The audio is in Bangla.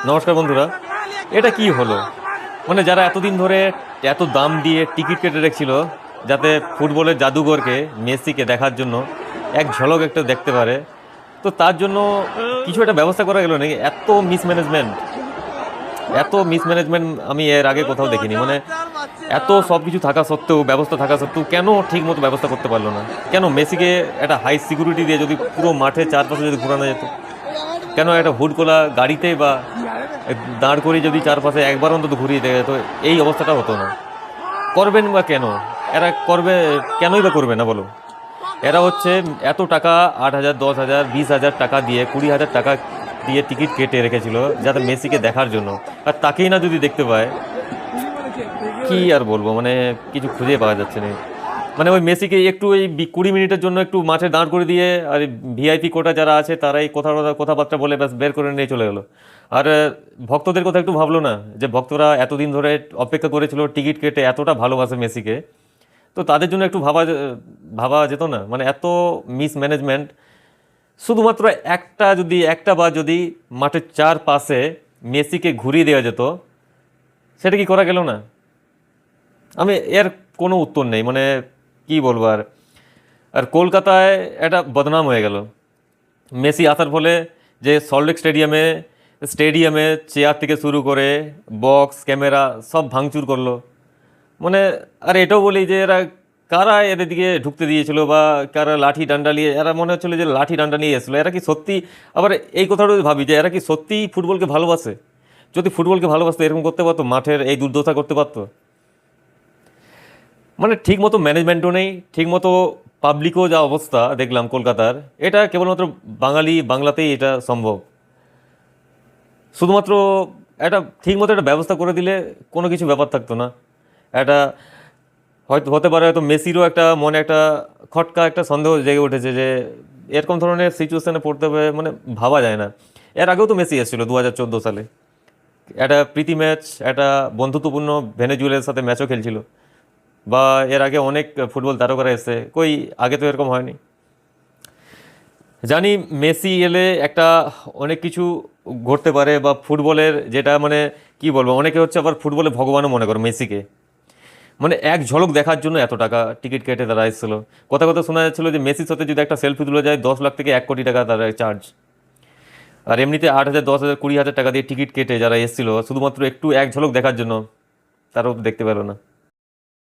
নমস্কার বন্ধুরা। এটা কি হলো? মানে যারা এতদিন ধরে এত দাম দিয়ে টিকিট কেটে রেখেছিল যাতে ফুটবলের জাদুঘরকে, মেসিকে দেখার জন্য এক ঝলক একটা দেখতে পারে, তো তার জন্য কিছু একটা ব্যবস্থা করা গেল নাকি? এত মিসম্যানেজমেন্ট আমি এর আগে কোথাও দেখিনি। মানে এত সব কিছু থাকা সত্ত্বেও, ব্যবস্থা থাকা সত্ত্বেও কেন ঠিক মতো ব্যবস্থা করতে পারলো না? কেন মেসিকে একটা হাই সিকিউরিটি দিয়ে যদি পুরো মাঠে চারপাশে যদি ঘোরানো যেত, কেন একটা হুডকোলা গাড়িতে বা দাঁড় করে যদি চারপাশে একবার অন্তত ঘুরিয়ে দেয়, তো এই অবস্থাটা হতো না। করবেন বা কেন? এরা করবে, কেনই বা করবে না বলো? এরা হচ্ছে এত টাকা, 8,000, 10,000, 20,000 টাকা দিয়ে, 20,000 টাকা দিয়ে টিকিট কেটে রেখেছিল যাতে মেসিকে দেখার জন্য, আর তাকেই না যদি দেখতে পায়, কি আর বলবো? মানে কিছু খুঁজে পাওয়া যাচ্ছে না। মানে ওই মেসিকে একটু ওই 20 মিনিটের জন্য একটু মাঠে দাঁড় করে দিয়ে, আর ভিআইপি কোটা যারা আছে তারাই কথাবার্তা বলে ব্যাস বের করে নিয়ে চলে গেলো। আর ভক্তদের কথা একটু ভাবলো না, যে ভক্তরা এতদিন ধরে অপেক্ষা করেছিল, টিকিট কেটে এতটা ভালোবাসে মেসিকে, তো তাদের জন্য একটু ভাবা যেত না? মানে এত মিসম্যানেজমেন্ট। শুধুমাত্র একটা বা যদি মাঠের চারপাশে মেসিকে ঘুরিয়ে দেওয়া যেত, সেটা কি করা গেল না? আমি এর কোনো উত্তর নেই, মানে কি বলবো আর। আর কলকাতায় একটা বদনাম হয়ে গেল মেসি আসার ফলে, যে সল্টলেক স্টেডিয়ামে চেয়ার থেকে শুরু করে বক্স ক্যামেরা সব ভাঙচুর করলো। মানে আর এটাও বলি যে এরা কারা এদের দিকে ঢুকতে দিয়েছিল, বা কারা লাঠি ডান্ডা নিয়ে, এরা মনে হচ্ছিল যে লাঠি ডান্ডা নিয়ে এসেছিলো। এরা কি সত্যি, আবার এই কথাটা যদি ভাবি যে এরা কি সত্যিই ফুটবলকে ভালোবাসে? যদি ফুটবলকে ভালোবাসতো এরকম করতে পারতো, মাঠের এই দুর্দশা করতে পারতো? মানে ঠিক মতো ম্যানেজমেন্টও নেই, ঠিক মতো পাবলিকও যা অবস্থা দেখলাম কলকাতার, এটা কেবলমাত্র বাংলাতেই এটা সম্ভব। শুধুমাত্র একটা ঠিক মতো একটা ব্যবস্থা করে দিলে কোনো কিছু ব্যাপার থাকতো না। একটা হয়তো হতে পারে, হয়তো মেসিরও একটা মনে একটা খটকা একটা সন্দেহ জেগে উঠেছে যে এরকম ধরনের সিচুয়েশনে পড়তে হবে, মানে ভাবা যায় না। এর আগেও তো মেসি এসেছিলো 2014 সালে, একটা প্রীতি ম্যাচ, একটা বন্ধুত্বপূর্ণ ভেনেজুয়েলার সাথে ম্যাচও খেলছিল। বা এর আগে অনেক ফুটবল তারকারা এসে, কই আগে তো এরকম হয়নি। জানি মেসি এলে একটা অনেক কিছু ঘটতে পারে, বা ফুটবলের যেটা মানে কি বলবো, অনেকে হচ্ছে আবার ফুটবলে ভগবানও মনে করে মেসিকে। মানে এক ঝলক দেখার জন্য এত টাকা টিকিট কেটে তারা এসেছিলো। কথা কথা শোনা যাচ্ছিল যে মেসির সাথে যদি একটা সেলফি তুলে যায় 10 লাখ থেকে 1 কোটি টাকা তারা চার্জ। আর এমনিতে 8,000, 10,000, 20,000 টাকা দিয়ে টিকিট কেটে যারা এসেছিলো শুধুমাত্র একটু এক ঝলক দেখার জন্য, তারাও তো দেখতে পেলো না।